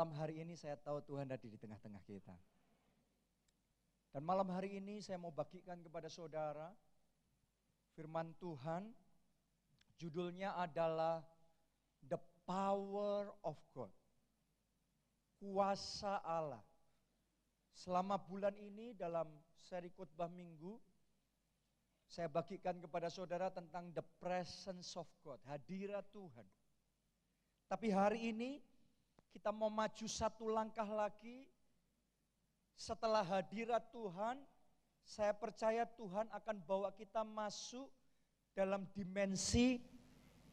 malam hari ini saya tahu Tuhan ada di tengah-tengah kita. Dan malam hari ini saya mau bagikan kepada saudara firman Tuhan. Judulnya adalah The Power of God. Kuasa Allah. Selama bulan ini dalam seri khotbah minggu, saya bagikan kepada saudara tentang the presence of God, hadirat Tuhan. Tapi hari ini kita mau maju satu langkah lagi. Setelah hadirat Tuhan, saya percaya Tuhan akan bawa kita masuk dalam dimensi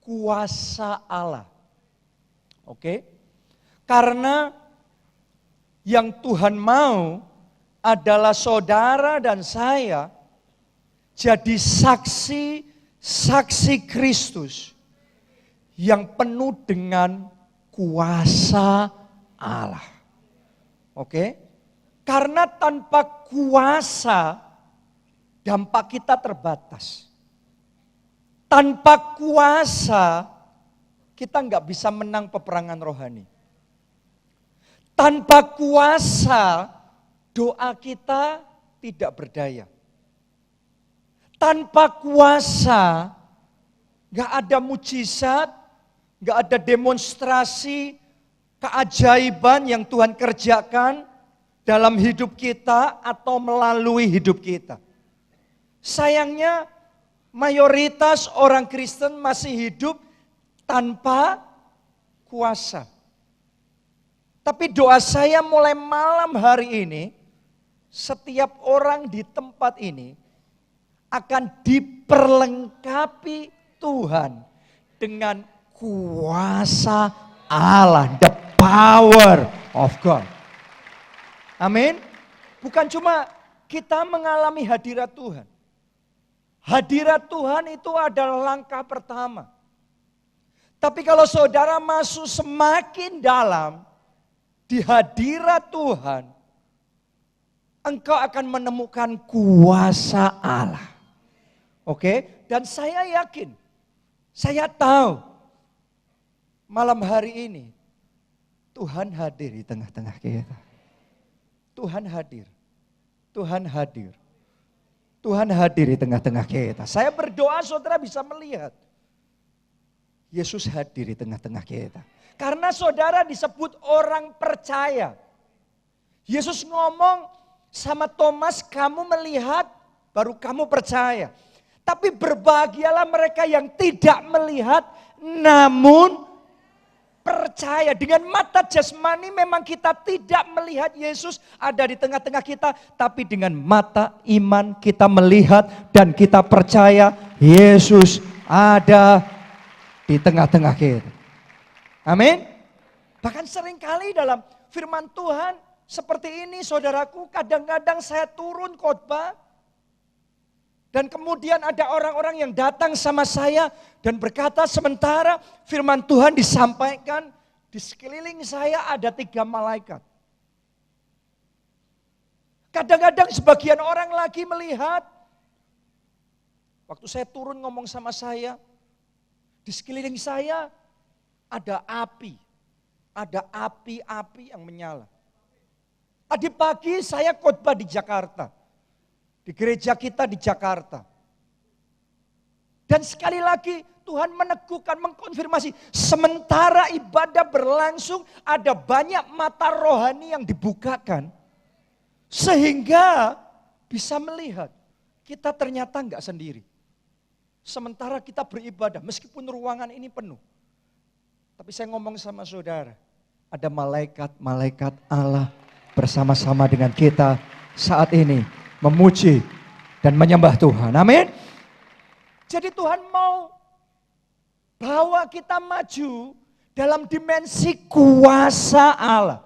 kuasa Allah. Oke? Karena yang Tuhan mau adalah saudara dan saya jadi saksi Kristus yang penuh dengan kuasa Allah. Oke? Karena tanpa kuasa dampak kita terbatas. Tanpa kuasa kita nggak bisa menang peperangan rohani. Tanpa kuasa doa kita tidak berdaya. Tanpa kuasa nggak ada mujizat, nggak ada demonstrasi keajaiban yang Tuhan kerjakan dalam hidup kita atau melalui hidup kita. Sayangnya mayoritas orang Kristen masih hidup tanpa kuasa. Tapi doa saya mulai malam hari ini, setiap orang di tempat ini akan diperlengkapi Tuhan dengan kuasa Allah, the power of God. Amin. Bukan cuma kita mengalami hadirat Tuhan. Hadirat Tuhan itu adalah langkah pertama. Tapi kalau saudara masuk semakin dalam di hadirat Tuhan, engkau akan menemukan kuasa Allah. Oke? Dan saya yakin, saya tahu malam hari ini Tuhan hadir di tengah-tengah kita. Tuhan hadir. Tuhan hadir. Tuhan hadir di tengah-tengah kita. Saya berdoa saudara bisa melihat Yesus hadir di tengah-tengah kita. Karena saudara disebut orang percaya. Yesus ngomong sama Thomas, kamu melihat baru kamu percaya. Tapi berbahagialah mereka yang tidak melihat namun percaya. Dengan mata jasmani memang kita tidak melihat Yesus ada di tengah-tengah kita. Tapi dengan mata iman kita melihat dan kita percaya Yesus ada di tengah-tengah kita. Amin. Bahkan seringkali dalam firman Tuhan seperti ini saudaraku, kadang-kadang saya turun khotbah dan kemudian ada orang-orang yang datang sama saya dan berkata sementara firman Tuhan disampaikan di sekeliling saya ada 3 malaikat. Kadang-kadang sebagian orang lagi melihat, waktu saya turun ngomong sama saya, di sekeliling saya ada api yang menyala. Tadi pagi saya khotbah di Jakarta. Di gereja kita di Jakarta. Dan sekali lagi Tuhan meneguhkan, mengkonfirmasi. Sementara ibadah berlangsung ada banyak mata rohani yang dibukakan. Sehingga bisa melihat kita ternyata enggak sendiri. Sementara kita beribadah meskipun ruangan ini penuh. Tapi saya ngomong sama saudara. Ada malaikat-malaikat Allah bersama-sama dengan kita saat ini memuji dan menyembah Tuhan. Amin. Jadi Tuhan mau bawa kita maju dalam dimensi kuasa Allah.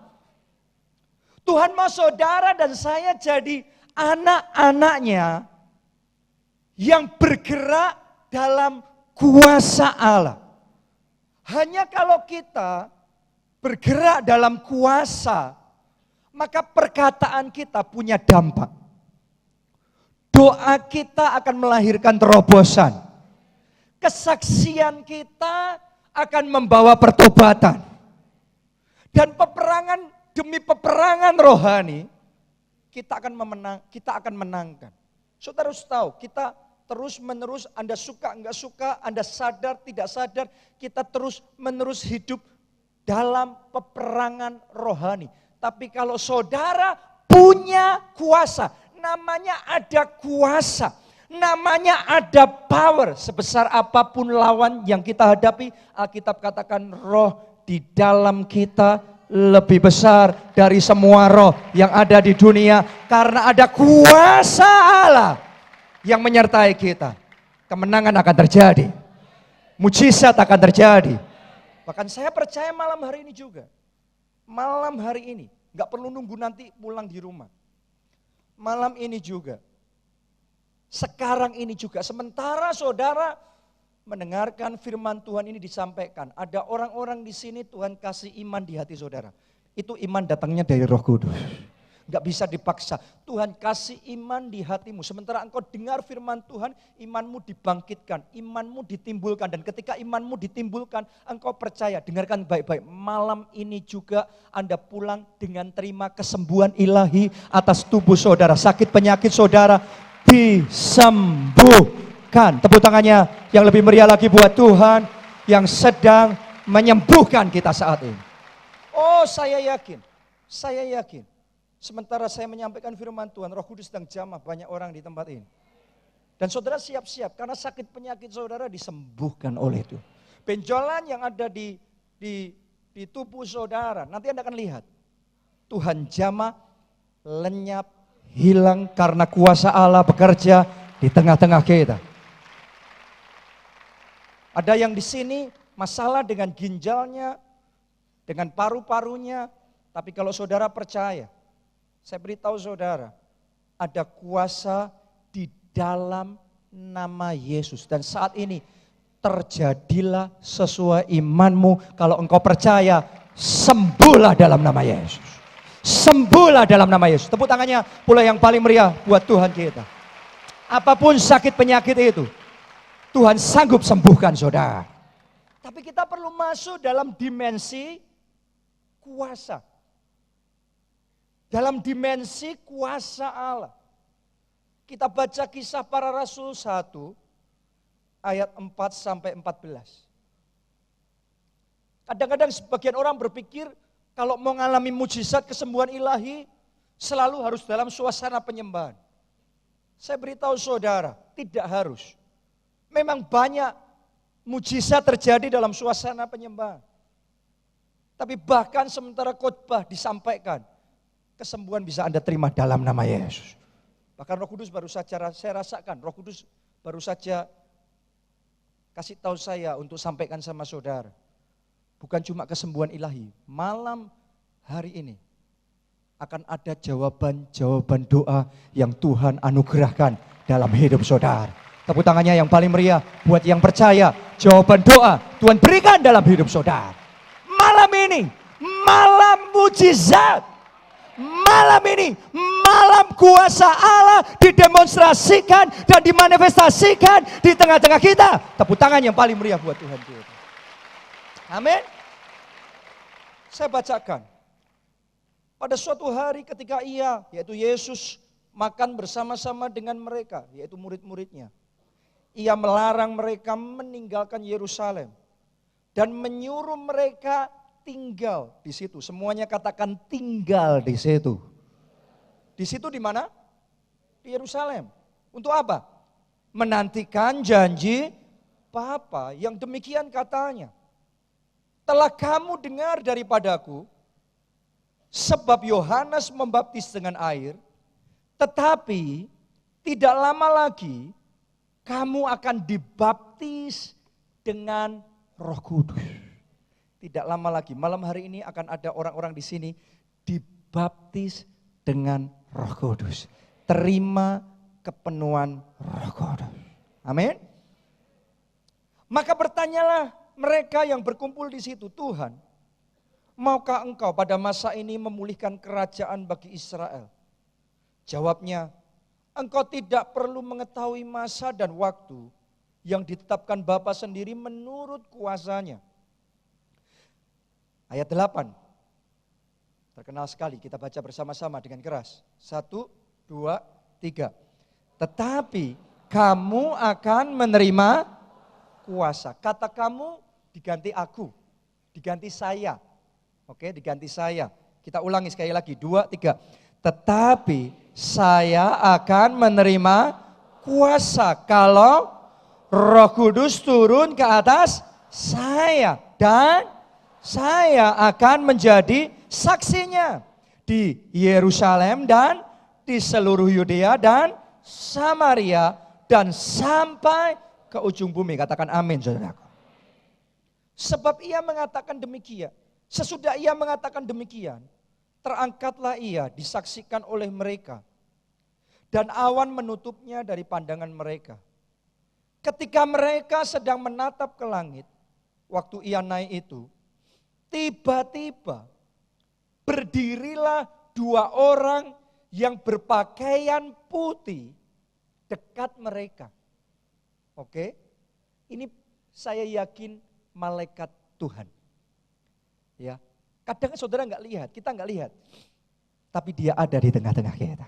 Tuhan mau saudara dan saya jadi anak-anaknya yang bergerak dalam kuasa Allah. Hanya kalau kita bergerak dalam kuasa, maka perkataan kita punya dampak. Doa kita akan melahirkan terobosan. Kesaksian kita akan membawa pertobatan. Dan peperangan demi peperangan rohani, kita akan menangkan. Saudara harus tahu, kita terus menerus, Anda suka enggak suka, Anda sadar tidak sadar, kita terus menerus hidup dalam peperangan rohani. Tapi kalau saudara punya kuasa, namanya ada kuasa, namanya ada power. Sebesar apapun lawan yang kita hadapi, Alkitab katakan roh di dalam kita lebih besar dari semua roh yang ada di dunia. Karena ada kuasa Allah yang menyertai kita. Kemenangan akan terjadi. Mujizat akan terjadi. Bahkan saya percaya malam hari ini juga. Malam hari ini. Gak perlu nunggu nanti pulang di rumah. Malam ini juga. Sekarang ini juga. Sementara saudara mendengarkan firman Tuhan ini disampaikan. Ada orang-orang di sini Tuhan kasih iman di hati saudara. Itu iman datangnya dari Roh Kudus. Enggak bisa dipaksa. Tuhan kasih iman di hatimu. Sementara engkau dengar firman Tuhan, imanmu dibangkitkan, imanmu ditimbulkan. Dan ketika imanmu ditimbulkan, engkau percaya. Dengarkan baik-baik. Malam ini juga Anda pulang dengan terima kesembuhan ilahi atas tubuh saudara. Sakit penyakit saudara disembuhkan. Tepuk tangannya yang lebih meriah lagi buat Tuhan yang sedang menyembuhkan kita saat ini. Oh, saya yakin. Sementara saya menyampaikan firman Tuhan, Roh Kudus sedang jamah banyak orang di tempat ini. Dan saudara siap-siap karena sakit penyakit saudara disembuhkan oleh itu. Benjolan yang ada di tubuh saudara, nanti Anda akan lihat. Tuhan jamah, lenyap, hilang karena kuasa Allah bekerja di tengah-tengah kita. Ada yang di sini masalah dengan ginjalnya, dengan paru-parunya, tapi kalau saudara percaya, saya beritahu saudara, ada kuasa di dalam nama Yesus. Dan saat ini terjadilah sesuai imanmu. Kalau engkau percaya, sembuhlah dalam nama Yesus. Sembuhlah dalam nama Yesus. Tepuk tangannya pula yang paling meriah buat Tuhan kita. Apapun sakit penyakit itu, Tuhan sanggup sembuhkan saudara. Tapi kita perlu masuk dalam dimensi kuasa. Dalam dimensi kuasa Allah. Kita baca Kisah Para Rasul 1 ayat 4 sampai 14. Kadang-kadang sebagian orang berpikir kalau mau mengalami mujizat kesembuhan ilahi selalu harus dalam suasana penyembahan. Saya beritahu saudara, tidak harus. Memang banyak mujizat terjadi dalam suasana penyembahan. Tapi bahkan sementara khotbah disampaikan, kesembuhan bisa Anda terima dalam nama Yesus. Bahkan Roh Kudus baru saja saya rasakan, Roh Kudus baru saja kasih tahu saya untuk sampaikan sama saudara. Bukan cuma kesembuhan ilahi, malam hari ini akan ada jawaban-jawaban doa yang Tuhan anugerahkan dalam hidup saudara. Tepuk tangannya yang paling meriah buat yang percaya, jawaban doa Tuhan berikan dalam hidup saudara. Malam ini, malam mujizat. Malam ini, malam kuasa Allah didemonstrasikan dan dimanifestasikan di tengah-tengah kita. Tepuk tangan yang paling meriah buat Tuhan kita. Amin. Saya bacakan. Pada suatu hari ketika yaitu Yesus, makan bersama-sama dengan mereka, yaitu murid-muridnya. Ia melarang mereka meninggalkan Yerusalem dan menyuruh mereka tinggal di situ. Semuanya katakan tinggal di situ. Di situ di mana? Di Yerusalem. Untuk apa? Menantikan janji Bapa yang demikian katanya. Telah kamu dengar daripadaku, sebab Yohanes membaptis dengan air, tetapi tidak lama lagi kamu akan dibaptis dengan Roh Kudus. Tidak lama lagi, malam hari ini akan ada orang-orang di sini dibaptis dengan Roh Kudus. Terima kepenuhan Roh Kudus. Amin. Maka bertanyalah mereka yang berkumpul di situ, Tuhan, maukah engkau pada masa ini memulihkan kerajaan bagi Israel? Jawabnya, engkau tidak perlu mengetahui masa dan waktu yang ditetapkan Bapa sendiri menurut kuasanya. Ayat 8, Terkenal sekali, kita baca bersama-sama dengan keras. 1, 2, 3. Tetapi kamu akan menerima kuasa. Kata kamu diganti aku, diganti saya. Oke, diganti saya. Kita ulangi sekali lagi, 2, 3. Tetapi saya akan menerima kuasa kalau Roh Kudus turun ke atas saya. Dan saya akan menjadi saksinya di Yerusalem dan di seluruh Yudea dan Samaria dan sampai ke ujung bumi. Katakan amin, saudaraku. Sebab ia mengatakan demikian. Sesudah ia mengatakan demikian, terangkatlah ia disaksikan oleh mereka. Dan awan menutupnya dari pandangan mereka. Ketika mereka sedang menatap ke langit, waktu ia naik itu, tiba-tiba berdirilah 2 orang yang berpakaian putih dekat mereka. Oke, ini saya yakin malaikat Tuhan. Ya, kadang saudara nggak lihat, kita nggak lihat, tapi dia ada di tengah-tengah kita.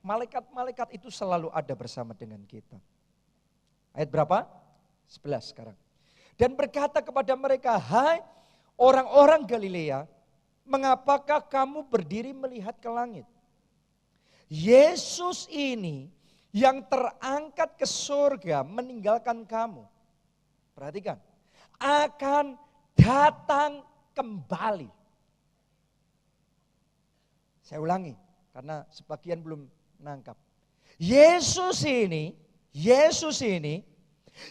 Malaikat-malaikat itu selalu ada bersama dengan kita. Ayat berapa? 11 sekarang. Dan berkata kepada mereka, hai orang-orang Galilea, mengapakah kamu berdiri melihat ke langit? Yesus ini yang terangkat ke surga meninggalkan kamu. Perhatikan, akan datang kembali. Saya ulangi, karena sebagian belum nangkap. Yesus ini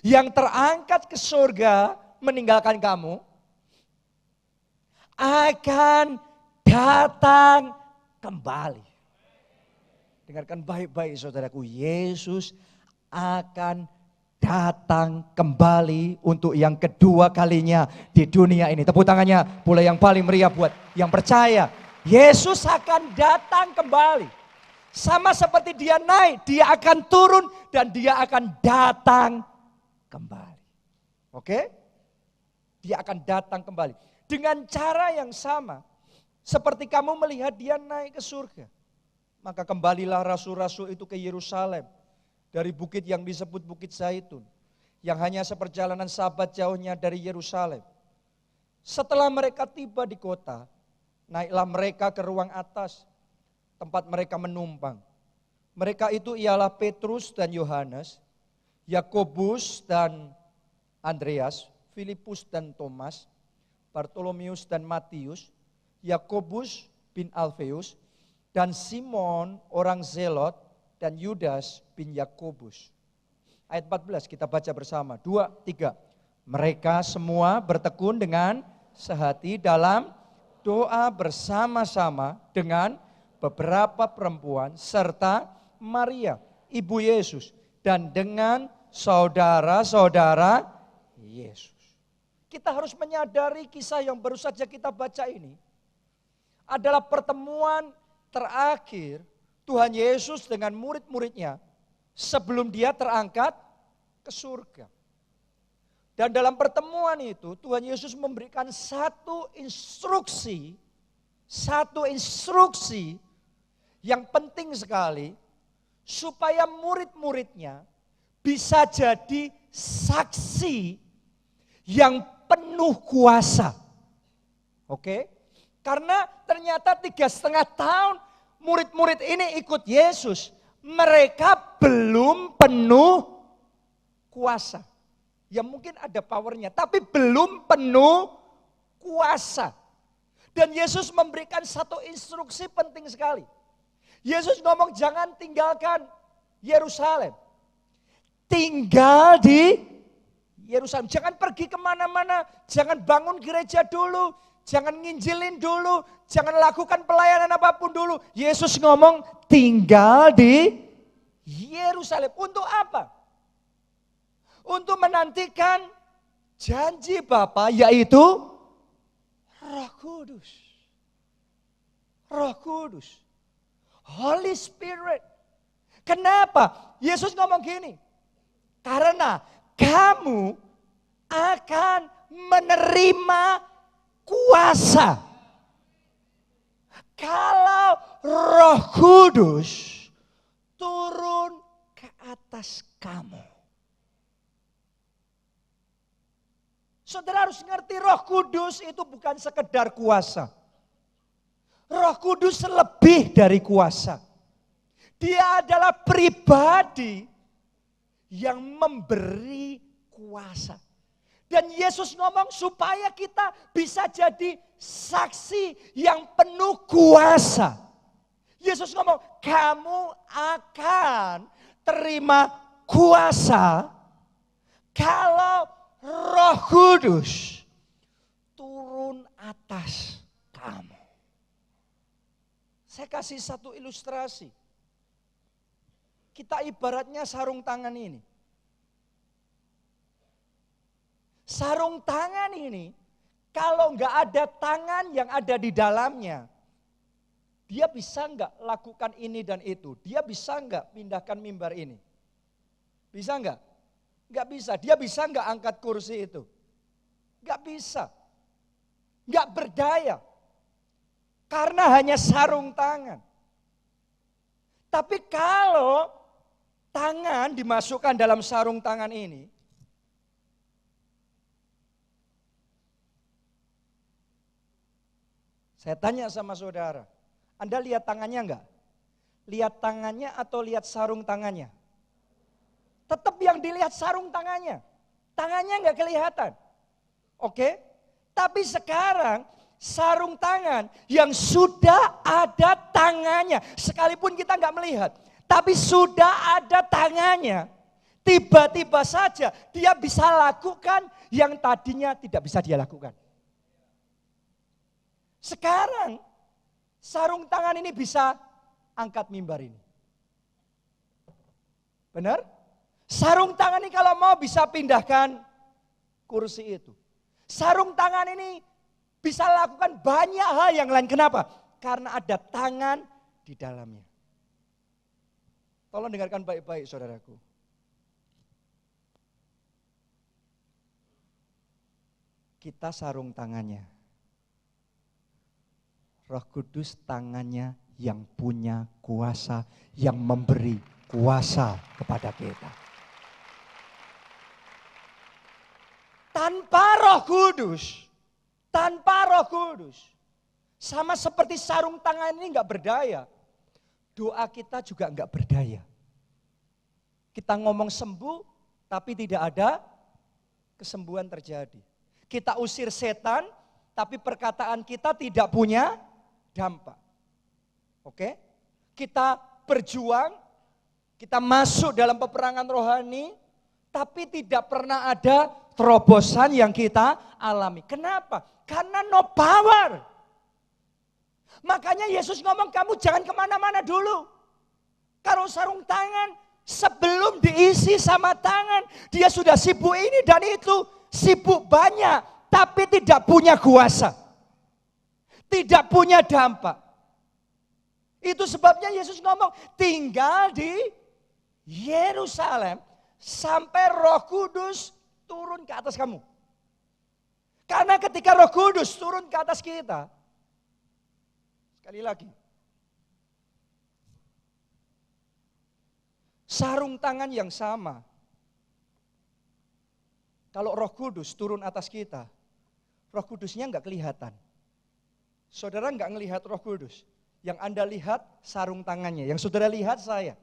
yang terangkat ke surga meninggalkan kamu akan datang kembali. Dengarkan baik-baik saudaraku, Yesus akan datang kembali untuk yang kedua kalinya di dunia ini. Tepuk tangannya pula yang paling meriah buat yang percaya. Yesus akan datang kembali. Sama seperti dia naik, dia akan turun dan dia akan datang kembali. Oke? Dia akan datang kembali. Dengan cara yang sama, seperti kamu melihat dia naik ke surga. Maka kembalilah rasul-rasul itu ke Yerusalem. Dari bukit yang disebut Bukit Zaitun. Yang hanya seperjalanan sabat jauhnya dari Yerusalem. Setelah mereka tiba di kota, naiklah mereka ke ruang atas. Tempat mereka menumpang. Mereka itu ialah Petrus dan Yohanes, Yakobus dan Andreas, Filipus dan Thomas, Bartolomeus dan Matius, Yakobus bin Alfeus, dan Simon orang Zelot, dan Yudas bin Yakobus. Ayat 14 kita baca bersama. 2, 3. Mereka semua bertekun dengan sehati dalam doa bersama-sama dengan beberapa perempuan serta Maria, ibu Yesus, dan dengan saudara-saudara Yesus. Kita harus menyadari kisah yang baru saja kita baca ini adalah pertemuan terakhir Tuhan Yesus dengan murid-muridnya sebelum dia terangkat ke surga. Dan dalam pertemuan itu Tuhan Yesus memberikan satu instruksi yang penting sekali supaya murid-muridnya bisa jadi saksi yang penuh kuasa. Oke? Karena ternyata 3,5 tahun murid-murid ini ikut Yesus, mereka belum penuh kuasa. Ya mungkin ada powernya, tapi belum penuh kuasa. Dan Yesus memberikan satu instruksi penting sekali. Yesus ngomong jangan tinggalkan Yerusalem. Tinggal di Yerusalem. Jangan pergi kemana-mana, jangan bangun gereja dulu, jangan nginjilin dulu, jangan lakukan pelayanan apapun dulu. Yesus ngomong tinggal di Yerusalem. Untuk apa? Untuk menantikan janji Bapa, yaitu Roh Kudus. Roh Kudus. Holy Spirit. Kenapa? Yesus ngomong gini. Karena kamu akan menerima kuasa. Kalau Roh Kudus turun ke atas kamu. Saudara harus ngerti Roh Kudus itu bukan sekedar kuasa. Roh Kudus lebih dari kuasa. Dia adalah pribadi yang memberi kuasa. Dan Yesus ngomong supaya kita bisa jadi saksi yang penuh kuasa. Yesus ngomong, kamu akan terima kuasa kalau Roh Kudus turun atas kamu. Saya kasih satu ilustrasi. Kita ibaratnya sarung tangan ini. Sarung tangan ini, kalau nggak ada tangan yang ada di dalamnya, dia bisa nggak lakukan ini dan itu? Dia bisa nggak pindahkan mimbar ini? Bisa nggak? Nggak bisa. Dia bisa nggak angkat kursi itu? Nggak bisa. Nggak berdaya. Karena hanya sarung tangan. Tapi kalau tangan dimasukkan dalam sarung tangan ini, saya tanya sama saudara, Anda lihat tangannya enggak? Lihat tangannya atau lihat sarung tangannya? Tetap yang dilihat sarung tangannya. Tangannya enggak kelihatan. Oke? Tapi sekarang sarung tangan yang sudah ada tangannya. Sekalipun kita enggak melihat. Tapi sudah ada tangannya. Tiba-tiba saja dia bisa lakukan yang tadinya tidak bisa dia lakukan. Sekarang sarung tangan ini bisa angkat mimbar ini. Benar? Sarung tangan ini kalau mau bisa pindahkan kursi itu. Sarung tangan ini bisa lakukan banyak hal yang lain. Kenapa? Karena ada tangan di dalamnya. Tolong dengarkan baik-baik saudaraku. Kita sarung tangannya. Roh Kudus tangannya yang punya kuasa, yang memberi kuasa kepada kita. Tanpa Roh Kudus, sama seperti sarung tangan ini enggak berdaya, doa kita juga enggak berdaya. Kita ngomong sembuh, tapi tidak ada kesembuhan terjadi. Kita usir setan, tapi perkataan kita tidak punya dampak. Oke? Kita berjuang, kita masuk dalam peperangan rohani, tapi tidak pernah ada terobosan yang kita alami. Kenapa? Karena no power. Makanya Yesus ngomong, kamu jangan kemana-mana dulu. Kalau sarung tangan, sebelum diisi sama tangan, dia sudah sibuk ini dan itu, sibuk banyak, tapi tidak punya kuasa. Tidak punya dampak. Itu sebabnya Yesus ngomong, tinggal di Yerusalem sampai Roh Kudus turun ke atas kamu. Karena ketika Roh Kudus turun ke atas kita, sekali lagi, sarung tangan yang sama, kalau Roh Kudus turun atas kita, Roh Kudusnya enggak kelihatan. Saudara enggak ngelihat Roh Kudus. Yang Anda lihat sarung tangannya. Yang saudara lihat saya.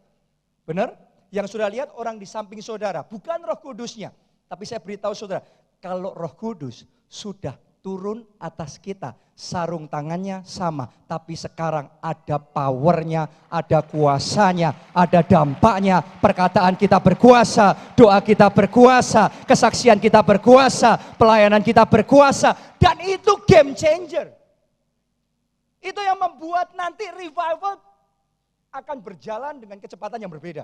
Benar? Yang saudara lihat orang di samping saudara. Bukan Roh Kudusnya. Tapi saya beritahu saudara. Kalau Roh Kudus sudah turun atas kita. Sarung tangannya sama. Tapi sekarang ada powernya. Ada kuasanya. Ada dampaknya. Perkataan kita berkuasa. Doa kita berkuasa. Kesaksian kita berkuasa. Pelayanan kita berkuasa. Dan itu game changer. Itu yang membuat nanti revival akan berjalan dengan kecepatan yang berbeda.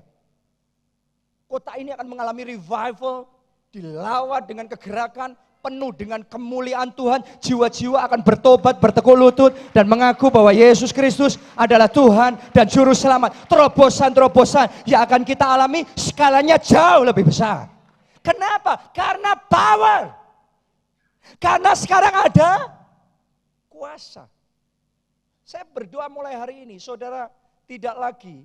Kota ini akan mengalami revival, dilawat dengan kegerakan, penuh dengan kemuliaan Tuhan. Jiwa-jiwa akan bertobat, bertekuk lutut, dan mengaku bahwa Yesus Kristus adalah Tuhan dan Juru Selamat. Terobosan-terobosan yang akan kita alami skalanya jauh lebih besar. Kenapa? Karena power. Karena sekarang ada kuasa. Saya berdoa mulai hari ini, saudara tidak lagi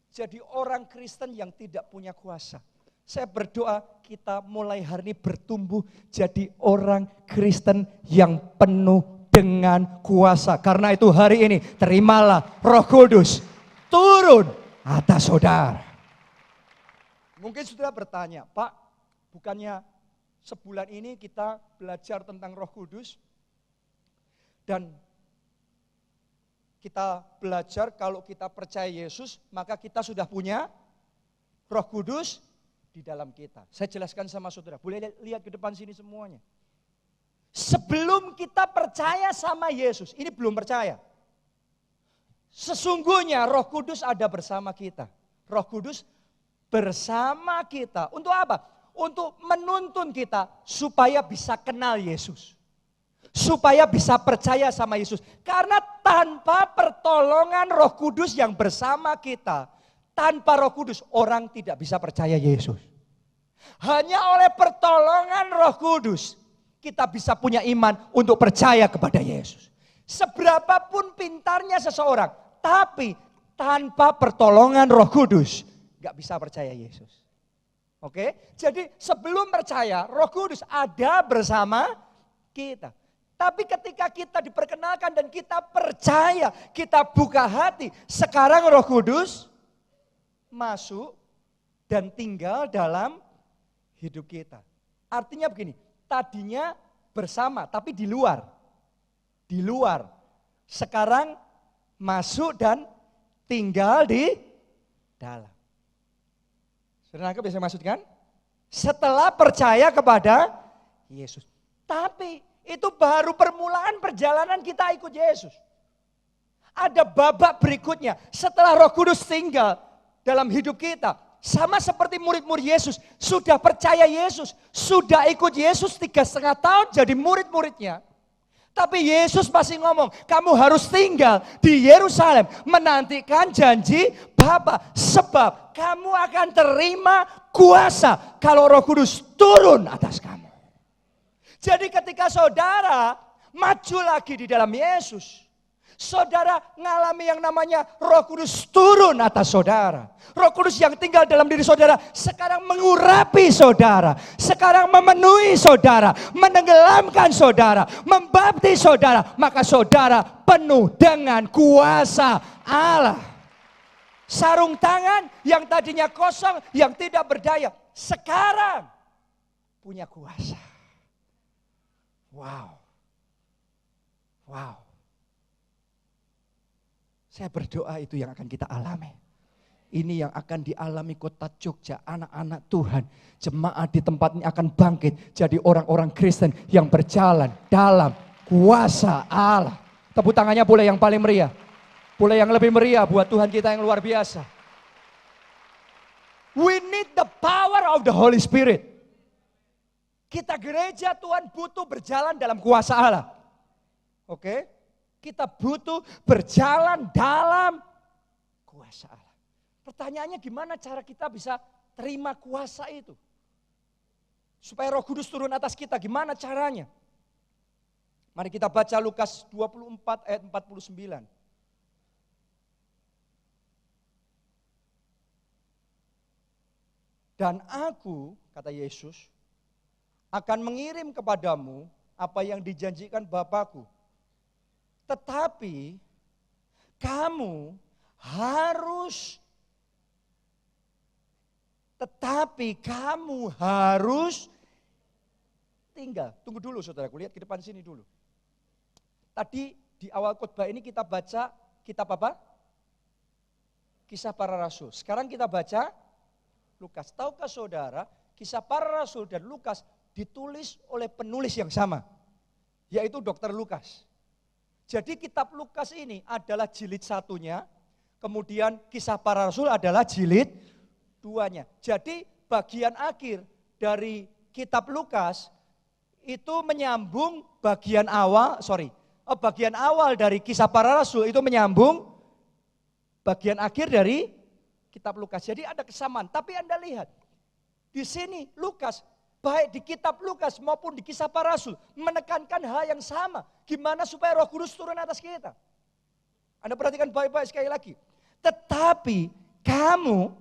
jadi orang Kristen yang tidak punya kuasa. Saya berdoa kita mulai hari ini bertumbuh jadi orang Kristen yang penuh dengan kuasa. Karena itu hari ini terimalah Roh Kudus turun atas saudara. Mungkin saudara bertanya, Pak, bukannya sebulan ini kita belajar tentang Roh Kudus dan kita belajar kalau kita percaya Yesus, maka kita sudah punya Roh Kudus di dalam kita. Saya jelaskan sama saudara, boleh lihat ke depan sini semuanya. Sebelum kita percaya sama Yesus, ini belum percaya. Sesungguhnya Roh Kudus ada bersama kita. Roh Kudus bersama kita. Untuk apa? Untuk menuntun kita supaya bisa kenal Yesus. Supaya bisa percaya sama Yesus. Karena tanpa pertolongan Roh Kudus yang bersama kita, tanpa Roh Kudus orang tidak bisa percaya Yesus. Hanya oleh pertolongan Roh Kudus kita bisa punya iman untuk percaya kepada Yesus. Seberapapun pintarnya seseorang, tapi tanpa pertolongan Roh Kudus gak bisa percaya Yesus. Oke? Jadi sebelum percaya, Roh Kudus ada bersama kita. Tapi ketika kita diperkenalkan dan kita percaya, kita buka hati, sekarang Roh Kudus masuk dan tinggal dalam hidup kita. Artinya begini, tadinya bersama tapi di luar. Di luar. Sekarang masuk dan tinggal di dalam. Sudah nangkep bisa maksud kan? Setelah percaya kepada Yesus. Tapi itu baru permulaan perjalanan kita ikut Yesus. Ada babak berikutnya. Setelah Roh Kudus tinggal dalam hidup kita. Sama seperti murid-murid Yesus. Sudah percaya Yesus. Sudah ikut Yesus 3,5 tahun jadi murid-muridnya. Tapi Yesus masih ngomong, kamu harus tinggal di Yerusalem. Menantikan janji Bapa. Sebab kamu akan terima kuasa kalau Roh Kudus turun atas kamu. Jadi ketika saudara maju lagi di dalam Yesus, saudara ngalami yang namanya Roh Kudus turun atas saudara. Roh Kudus yang tinggal dalam diri saudara sekarang mengurapi saudara, sekarang memenuhi saudara, menenggelamkan saudara, membaptis saudara, maka saudara penuh dengan kuasa Allah. Sarung tangan yang tadinya kosong, yang tidak berdaya, sekarang punya kuasa. Wow. Wow. Saya berdoa itu yang akan kita alami. Ini yang akan dialami kota Jogja, anak-anak Tuhan. Jemaat di tempat ini akan bangkit jadi orang-orang Kristen yang berjalan dalam kuasa Allah. Tepuk tangannya boleh yang paling meriah. Boleh yang lebih meriah buat Tuhan kita yang luar biasa. We need the power of the Holy Spirit. Kita gereja Tuhan butuh berjalan dalam kuasa Allah. Oke? Kita butuh berjalan dalam kuasa Allah. Pertanyaannya gimana cara kita bisa terima kuasa itu? Supaya Roh Kudus turun atas kita, gimana caranya? Mari kita baca Lukas 24 ayat 49. Dan aku, kata Yesus, akan mengirim kepadamu apa yang dijanjikan Bapakku. Tetapi kamu harus tinggal. Tunggu dulu saudaraku, lihat ke depan sini dulu. Tadi di awal khotbah ini kita baca kitab apa? Kisah Para Rasul. Sekarang kita baca Lukas. Tahukah saudara, Kisah Para Rasul dan Lukas ditulis oleh penulis yang sama, yaitu Dr. Lukas. Jadi kitab Lukas ini adalah jilid 1-nya, kemudian Kisah Para Rasul adalah jilid 2-nya. Jadi bagian akhir dari kitab Lukas itu menyambung bagian awal dari Kisah Para Rasul itu menyambung bagian akhir dari kitab Lukas. Jadi ada kesamaan, tapi Anda lihat di sini Lukas, baik di kitab Lukas maupun di Kisah Para Rasul menekankan hal yang sama. Gimana supaya Roh Kudus turun atas kita. Anda perhatikan baik-baik sekali lagi. Tetapi kamu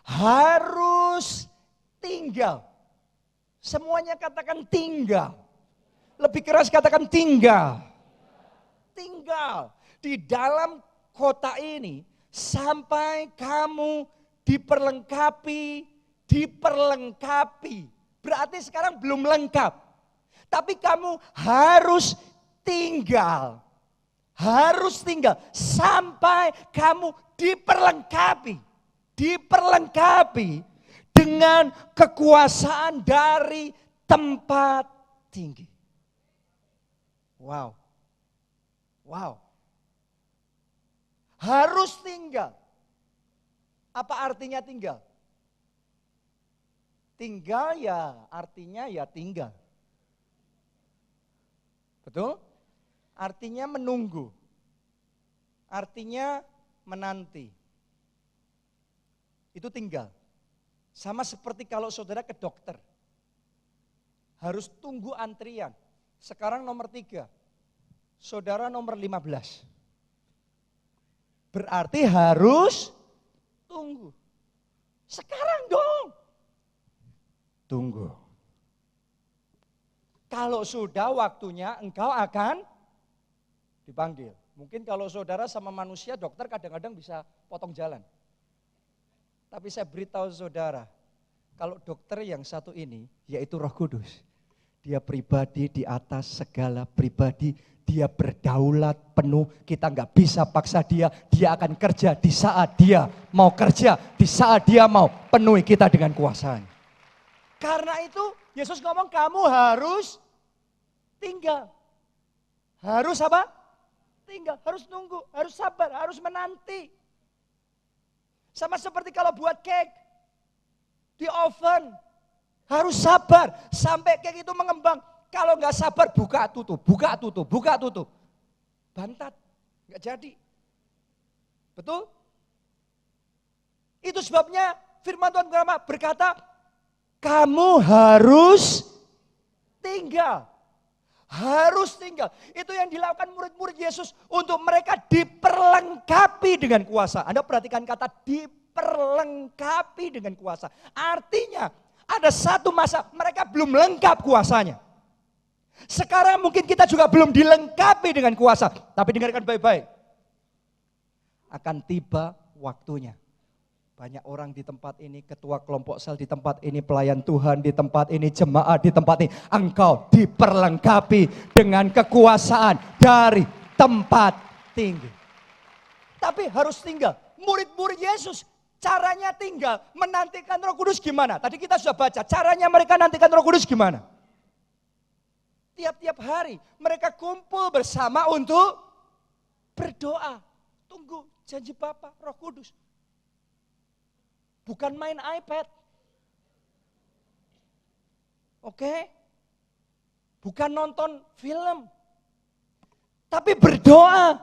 harus tinggal. Semuanya katakan tinggal. Lebih keras katakan tinggal. Tinggal di dalam kota ini sampai kamu diperlengkapi. Berarti sekarang belum lengkap. Tapi kamu harus tinggal. Harus tinggal sampai kamu diperlengkapi dengan kekuasaan dari tempat tinggi. Wow. Harus tinggal. Apa artinya tinggal? Tinggal ya artinya ya tinggal. Betul? Artinya menunggu. Artinya menanti. Itu tinggal. Sama seperti kalau saudara ke dokter. Harus tunggu antrian. Sekarang nomor 3. Saudara nomor 15. Berarti harus tunggu. Sekarang dong. Tunggu. Kalau sudah waktunya engkau akan dipanggil. Mungkin kalau saudara sama manusia, dokter kadang-kadang bisa potong jalan. Tapi saya beritahu saudara, kalau dokter yang satu ini, yaitu Roh Kudus. Dia pribadi di atas segala pribadi, dia berdaulat penuh, kita nggak bisa paksa dia akan kerja di saat dia mau kerja, di saat dia mau penuhi kita dengan kuasanya. Karena itu Yesus ngomong kamu harus tinggal. Harus apa? Tinggal, harus nunggu, harus sabar, harus menanti. Sama seperti kalau buat cake di oven, harus sabar sampai cake itu mengembang. Kalau nggak sabar buka tutup. Bantat, nggak jadi. Betul? Itu sebabnya firman Tuhan berkata, kamu harus tinggal. Harus tinggal. Itu yang dilakukan murid-murid Yesus untuk mereka diperlengkapi dengan kuasa. Anda perhatikan kata diperlengkapi dengan kuasa. Artinya ada satu masa mereka belum lengkap kuasanya. Sekarang mungkin kita juga belum dilengkapi dengan kuasa. Tapi dengarkan baik-baik. Akan tiba waktunya. Banyak orang di tempat ini, ketua kelompok sel di tempat ini, pelayan Tuhan di tempat ini, jemaat di tempat ini. Engkau diperlengkapi dengan kekuasaan dari tempat tinggi. Tapi harus tinggal. Murid-murid Yesus caranya tinggal, menantikan Roh Kudus gimana? Tadi kita sudah baca, caranya mereka nantikan Roh Kudus gimana? Tiap-tiap hari mereka kumpul bersama untuk berdoa. Tunggu janji Bapa, Roh Kudus. Bukan main iPad. Oke? Bukan nonton film. Tapi berdoa.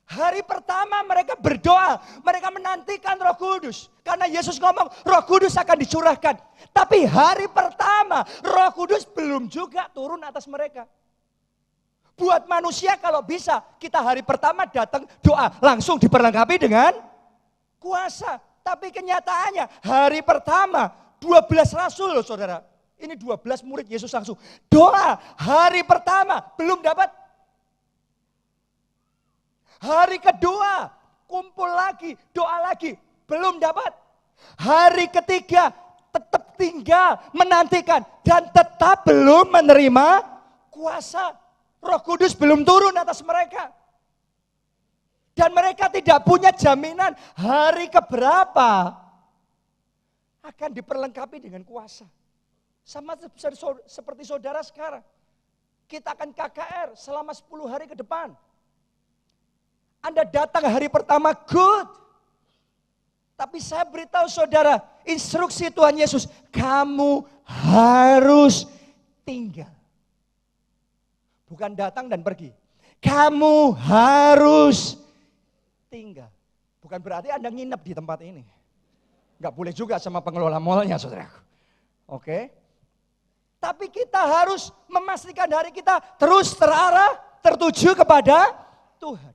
Hari pertama mereka berdoa. Mereka menantikan Roh Kudus. Karena Yesus ngomong Roh Kudus akan dicurahkan. Tapi hari pertama Roh Kudus belum juga turun atas mereka. Buat manusia kalau bisa kita hari pertama datang doa. Langsung diperlengkapi dengan kuasa. Tapi kenyataannya hari pertama 12 rasul loh saudara. Ini 12 murid Yesus langsung doa. Hari pertama belum dapat. Hari kedua kumpul lagi, doa lagi, belum dapat. Hari ketiga tetap tinggal menantikan dan tetap belum menerima kuasa. Roh Kudus belum turun atas mereka. Dan mereka tidak punya jaminan hari keberapa akan diperlengkapi dengan kuasa. Sama seperti saudara sekarang. Kita akan KKR selama 10 hari ke depan. Anda datang hari pertama good. Tapi saya beritahu saudara, instruksi Tuhan Yesus, kamu harus tinggal. Bukan datang dan pergi. Kamu harus tinggal. Bukan berarti Anda nginep di tempat ini. Enggak boleh juga sama pengelola malnya saudaraku. Oke. Tapi kita harus memastikan hari kita terus terarah, tertuju kepada Tuhan.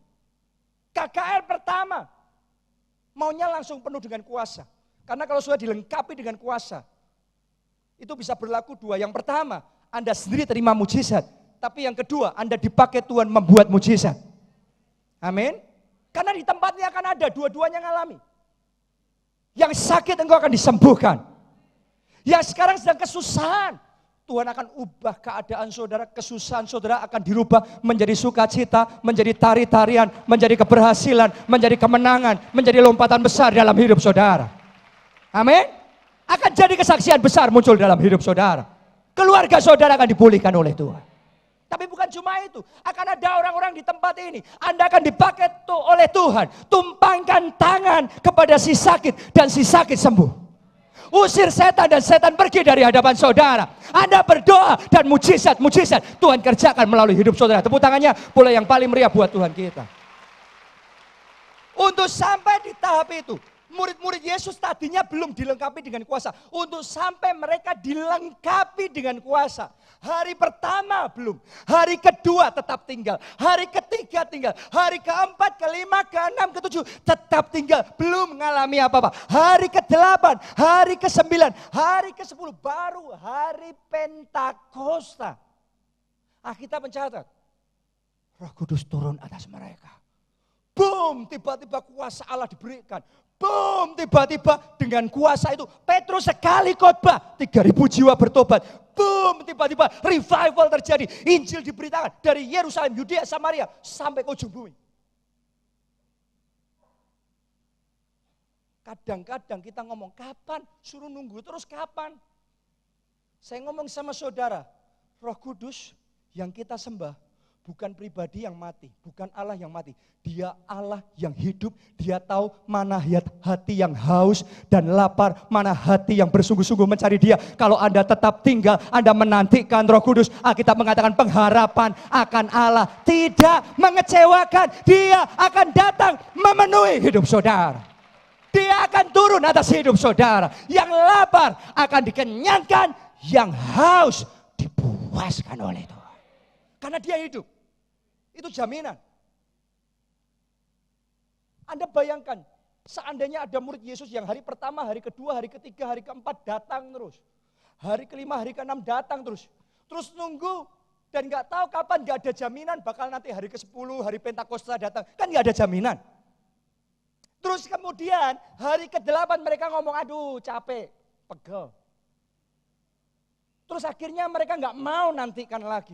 KKR pertama, maunya langsung penuh dengan kuasa. Karena kalau sudah dilengkapi dengan kuasa, itu bisa berlaku dua. Yang pertama, Anda sendiri terima mujizat. Tapi yang kedua, Anda dipakai Tuhan membuat mujizat. Amin. Karena di tempatnya akan ada, dua-duanya ngalami. Yang sakit engkau akan disembuhkan. Yang sekarang sedang kesusahan, Tuhan akan ubah keadaan saudara, kesusahan saudara akan dirubah menjadi sukacita, menjadi tari-tarian, menjadi keberhasilan, menjadi kemenangan, menjadi lompatan besar dalam hidup saudara. Amin. Akan jadi kesaksian besar muncul dalam hidup saudara. Keluarga saudara akan dipulihkan oleh Tuhan. Tapi bukan cuma itu, akan ada orang-orang di tempat ini. Anda akan dipakai oleh Tuhan. Tumpangkan tangan kepada si sakit dan si sakit sembuh. Usir setan dan setan pergi dari hadapan saudara. Anda berdoa dan mujizat Tuhan kerjakan melalui hidup saudara. Tepuk tangannya boleh yang paling meriah buat Tuhan kita. Untuk sampai di tahap itu, murid-murid Yesus tadinya belum dilengkapi dengan kuasa. Untuk sampai mereka dilengkapi dengan kuasa. Hari pertama belum, hari kedua tetap tinggal, hari ketiga tinggal, hari keempat, kelima, keenam, ketujuh tetap tinggal, belum mengalami apa-apa. Hari ke-8, hari ke-9, hari ke-10 baru hari Pentakosta. Alkitab mencatat, Roh Kudus turun atas mereka. Boom, tiba-tiba kuasa Allah diberikan. Boom, tiba-tiba dengan kuasa itu Petrus sekali khotbah 3.000 jiwa bertobat. Boom, tiba-tiba revival terjadi. Injil diberitakan dari Yerusalem, Yudea, Samaria sampai ke ujung bumi. Kadang-kadang kita ngomong kapan, suruh nunggu terus kapan. Saya ngomong sama saudara, Roh Kudus yang kita sembah bukan pribadi yang mati, bukan Allah yang mati. Dia Allah yang hidup, dia tahu mana hati yang haus dan lapar, mana hati yang bersungguh-sungguh mencari dia. Kalau Anda tetap tinggal, Anda menantikan Roh Kudus, Alkitab mengatakan pengharapan akan Allah tidak mengecewakan. Dia akan datang memenuhi hidup saudara. Dia akan turun atas hidup saudara. Yang lapar akan dikenyangkan, yang haus dipuaskan oleh Tuhan. Karena dia hidup. Itu jaminan. Anda bayangkan, seandainya ada murid Yesus yang hari pertama, hari kedua, hari ketiga, hari keempat datang terus. Hari kelima, hari keenam datang terus. Terus nunggu dan gak tahu kapan, gak ada jaminan bakal nanti hari ke-10, hari Pentakosta datang. Kan gak ada jaminan. Terus kemudian hari ke-8 mereka ngomong, aduh capek, pegel. Terus akhirnya mereka gak mau nantikan lagi.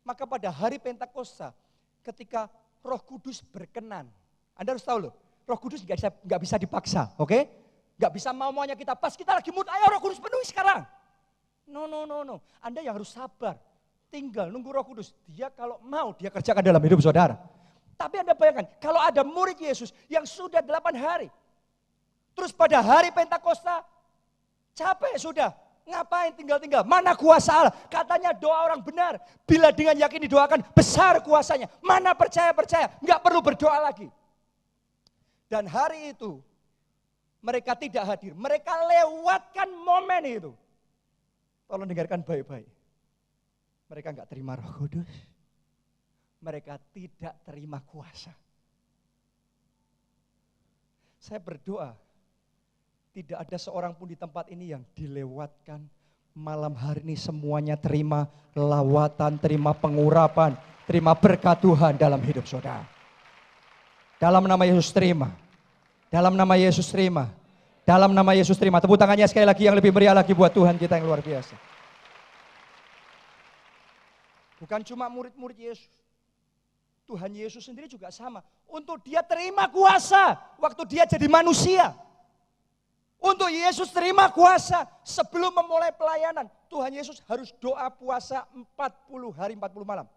Maka pada hari Pentakosta ketika Roh Kudus berkenan. Anda harus tahu loh, Roh Kudus gak bisa dipaksa, oke? Gak bisa mau-maunya kita, pas kita lagi mood, ayo Roh Kudus penuhi sekarang. No. Anda yang harus sabar, tinggal nunggu Roh Kudus. Dia kalau mau, dia kerjakan dalam hidup saudara. Tapi Anda bayangkan, kalau ada murid Yesus yang sudah 8 hari. Terus pada hari Pentakosta, capek sudah. Ngapain tinggal-tinggal? Mana kuasa Allah? Katanya doa orang benar. Bila dengan yakin didoakan, besar kuasanya. Mana percaya-percaya? Enggak perlu berdoa lagi. Dan hari itu, mereka tidak hadir. Mereka lewatkan momen itu. Tolong dengarkan baik-baik. Mereka enggak terima Roh Kudus. Mereka tidak terima kuasa. Saya berdoa, tidak ada seorang pun di tempat ini yang dilewatkan. Malam hari ini semuanya terima lawatan, terima pengurapan, terima berkat Tuhan dalam hidup saudara. Dalam nama Yesus terima. Dalam nama Yesus terima. Dalam nama Yesus terima. Tepuk tangannya sekali lagi yang lebih meriah lagi buat Tuhan kita yang luar biasa. Bukan cuma murid-murid Yesus. Tuhan Yesus sendiri juga sama. Untuk dia terima kuasa waktu dia jadi manusia. Untuk Yesus terima kuasa sebelum memulai pelayanan. Tuhan Yesus harus doa puasa 40 hari 40 malam.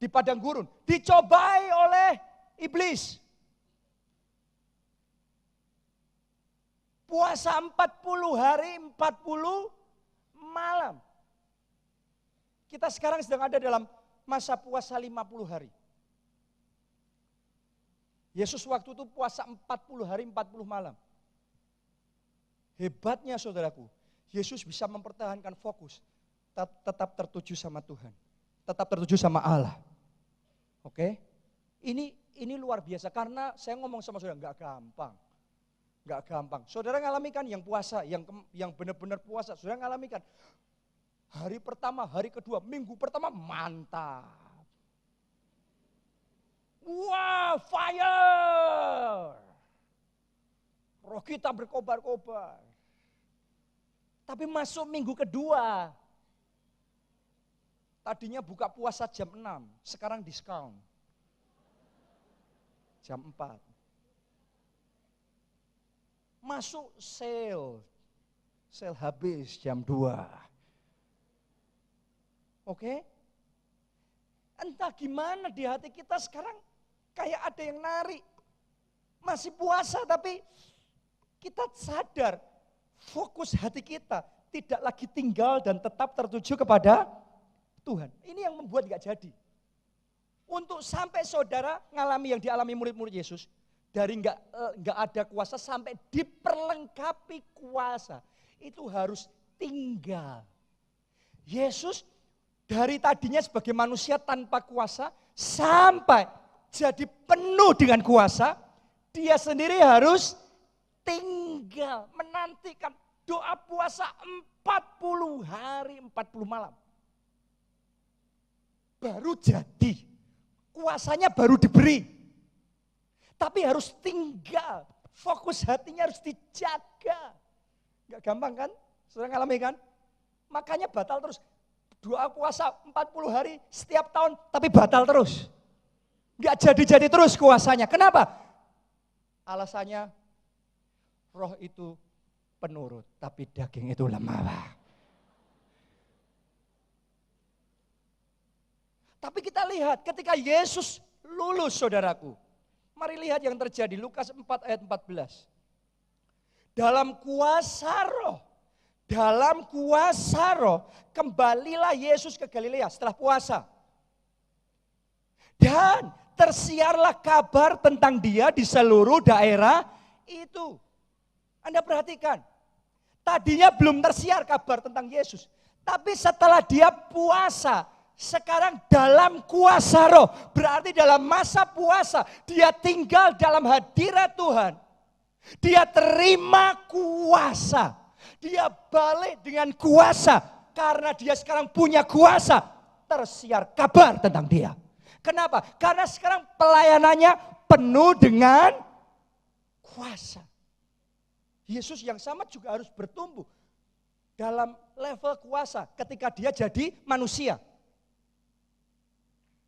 Di padang gurun. Dicobai oleh iblis. Puasa 40 hari 40 malam. Kita sekarang sedang ada dalam masa puasa 50 hari. Yesus waktu itu puasa 40 hari 40 malam. Hebatnya saudaraku, Yesus bisa mempertahankan fokus, tetap tertuju sama Tuhan. tetap tertuju sama Allah. Oke? Ini luar biasa karena saya ngomong sama saudara nggak gampang. Nggak gampang. Saudara ngalami kan yang puasa, yang benar-benar puasa, saudara ngalami kan. Hari pertama, hari kedua, minggu pertama mantap. Wah, fire. Roh kita berkobar-kobar. Tapi masuk minggu kedua. Tadinya buka puasa jam 6, sekarang diskon. Jam 4. Masuk sale habis jam 2. Oke? Entah gimana di hati kita sekarang kayak ada yang narik. Masih puasa tapi kita sadar fokus hati kita tidak lagi tinggal dan tetap tertuju kepada Tuhan. Ini yang membuat gak jadi. Untuk sampai saudara ngalami yang dialami murid-murid Yesus, dari nggak ada kuasa sampai diperlengkapi kuasa, itu harus tinggal. Yesus dari tadinya sebagai manusia tanpa kuasa, sampai jadi penuh dengan kuasa, dia sendiri harus tinggal, menantikan doa puasa 40 hari, 40 malam. Baru jadi, kuasanya baru diberi. Tapi harus tinggal, fokus hatinya harus dijaga. Gak gampang kan? Sudah ngalami kan? Makanya batal terus. Doa puasa 40 hari setiap tahun, tapi batal terus. Gak jadi-jadi terus kuasanya. Kenapa? Alasannya, roh itu penurut, tapi daging itu lemah. Tapi kita lihat ketika Yesus lulus, saudaraku. Mari lihat yang terjadi, Lukas 4 ayat 14. Dalam kuasa roh, kembalilah Yesus ke Galilea setelah puasa. Dan tersiarlah kabar tentang dia di seluruh daerah itu. Anda perhatikan, tadinya belum tersiar kabar tentang Yesus. Tapi setelah dia puasa, sekarang dalam kuasa roh, berarti dalam masa puasa, dia tinggal dalam hadirat Tuhan. Dia terima kuasa, dia balik dengan kuasa, karena dia sekarang punya kuasa, tersiar kabar tentang dia. Kenapa? Karena sekarang pelayanannya penuh dengan kuasa. Yesus yang sama juga harus bertumbuh dalam level kuasa ketika dia jadi manusia.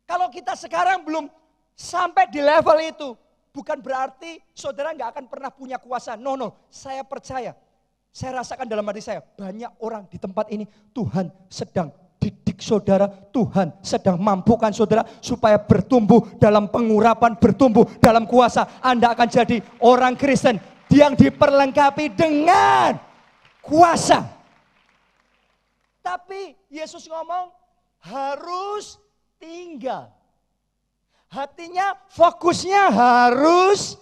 Kalau kita sekarang belum sampai di level itu, bukan berarti saudara nggak akan pernah punya kuasa. No, saya percaya, saya rasakan dalam hati saya, banyak orang di tempat ini Tuhan sedang didik saudara, Tuhan sedang mampukan saudara supaya bertumbuh dalam pengurapan, bertumbuh dalam kuasa. Anda akan jadi orang Kristen yang diperlengkapi dengan kuasa. Tapi Yesus ngomong harus tinggal. Hatinya, fokusnya harus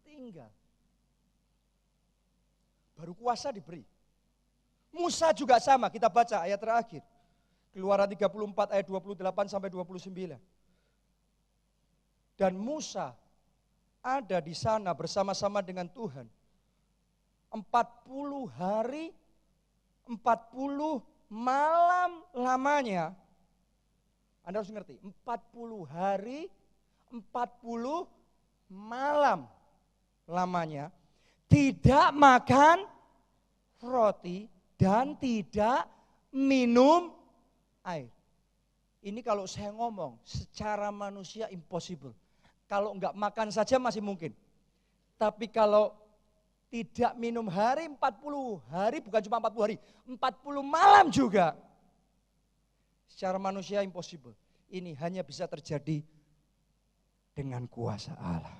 tinggal. Baru kuasa diberi. Musa juga sama, kita baca ayat terakhir. Keluaran 34 ayat 28 sampai 29. Dan Musa ada di sana bersama-sama dengan Tuhan. 40 hari, 40 malam lamanya. Anda harus ngerti, 40 hari, 40 malam lamanya, tidak makan roti dan tidak minum air. Ini kalau saya ngomong, secara manusia impossible. Kalau enggak makan saja masih mungkin. Tapi kalau tidak minum hari 40 hari, bukan cuma 40 hari, 40 malam juga. Secara manusia impossible. Ini hanya bisa terjadi dengan kuasa Allah.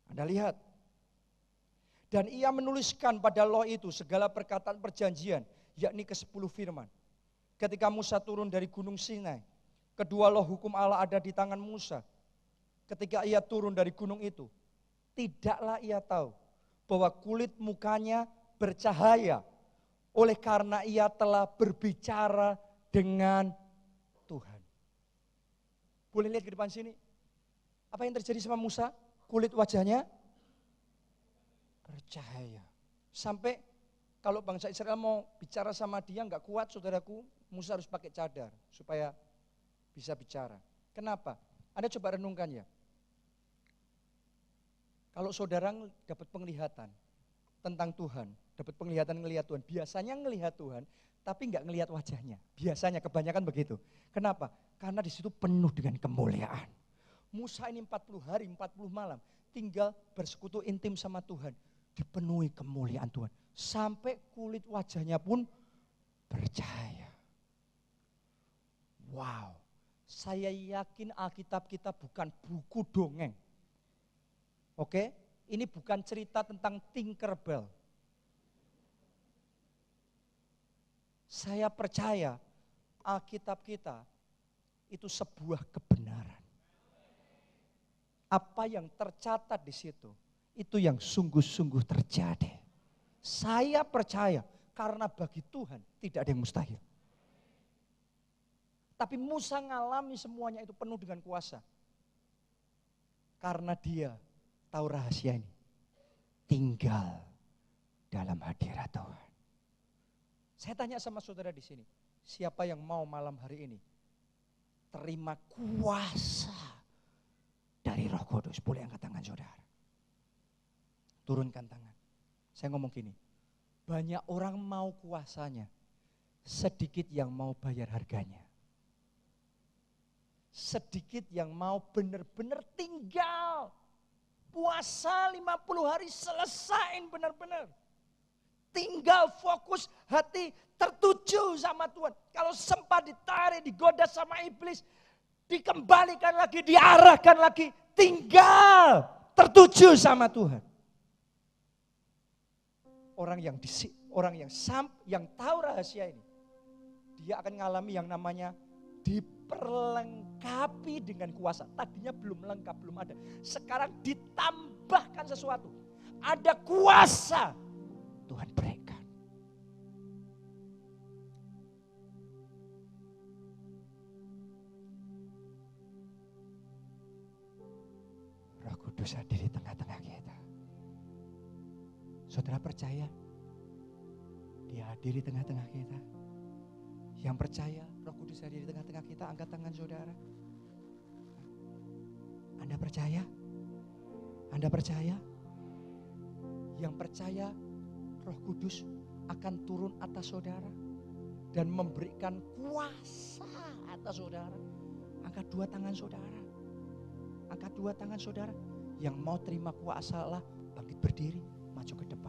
Anda lihat. Dan ia menuliskan pada loh itu segala perkataan perjanjian, yakni ke-10 firman. Ketika Musa turun dari gunung Sinai, kedua loh hukum Allah ada di tangan Musa. Ketika ia turun dari gunung itu, tidaklah ia tahu bahwa kulit mukanya bercahaya. Oleh karena ia telah berbicara dengan Tuhan. Boleh lihat ke depan sini. Apa yang terjadi sama Musa? Kulit wajahnya bercahaya. Sampai kalau bangsa Israel mau bicara sama dia nggak kuat, saudaraku, Musa harus pakai cadar supaya bisa bicara. Kenapa? Anda coba renungkan ya. Kalau saudara dapat penglihatan tentang Tuhan, dapat penglihatan ngelihat Tuhan, biasanya ngelihat Tuhan, tapi nggak ngelihat wajahnya. Biasanya kebanyakan begitu. Kenapa? Karena di situ penuh dengan kemuliaan. Musa ini 40 hari, 40 malam, tinggal bersekutu intim sama Tuhan. Dipenuhi kemuliaan Tuhan. Sampai kulit wajahnya pun bercahaya. Wow, saya yakin Alkitab kita bukan buku dongeng. Oke, ini bukan cerita tentang Tinkerbell. Saya percaya Alkitab kita itu sebuah kebenaran. Apa yang tercatat di situ, itu yang sungguh-sungguh terjadi. Saya percaya karena bagi Tuhan tidak ada yang mustahil. Tapi Musa ngalami semuanya itu penuh dengan kuasa. Karena dia tahu rahasia ini. Tinggal dalam hadirat Tuhan. Saya tanya sama saudara di sini, siapa yang mau malam hari ini terima kuasa dari Roh Kudus? Boleh angkat tangan saudara. Turunkan tangan. Saya ngomong gini, banyak orang mau kuasanya, sedikit yang mau bayar harganya. Sedikit yang mau benar-benar tinggal. Puasa 50 hari selesain benar-benar. Tinggal fokus hati tertuju sama Tuhan. Kalau sempat ditarik, digoda sama iblis, dikembalikan lagi, diarahkan lagi. Tinggal tertuju sama Tuhan. Orang yang tahu rahasia ini, dia akan mengalami yang namanya diperlengkapi dengan kuasa. Tadinya belum lengkap, belum ada. Sekarang ditambahkan sesuatu. Ada kuasa Tuhan berikan. Roh Kudus hadir di tengah-tengah kita. Saudara percaya? Dia hadir di tengah-tengah kita. Yang percaya Roh Kudus hadir di tengah-tengah kita, angkat tangan saudara. Anda percaya? Anda percaya? Yang percaya Roh Kudus akan turun atas saudara dan memberikan kuasa atas saudara. Angkat dua tangan saudara. Angkat dua tangan saudara. Yang mau terima kuasa Allah, bangkit berdiri, maju ke depan.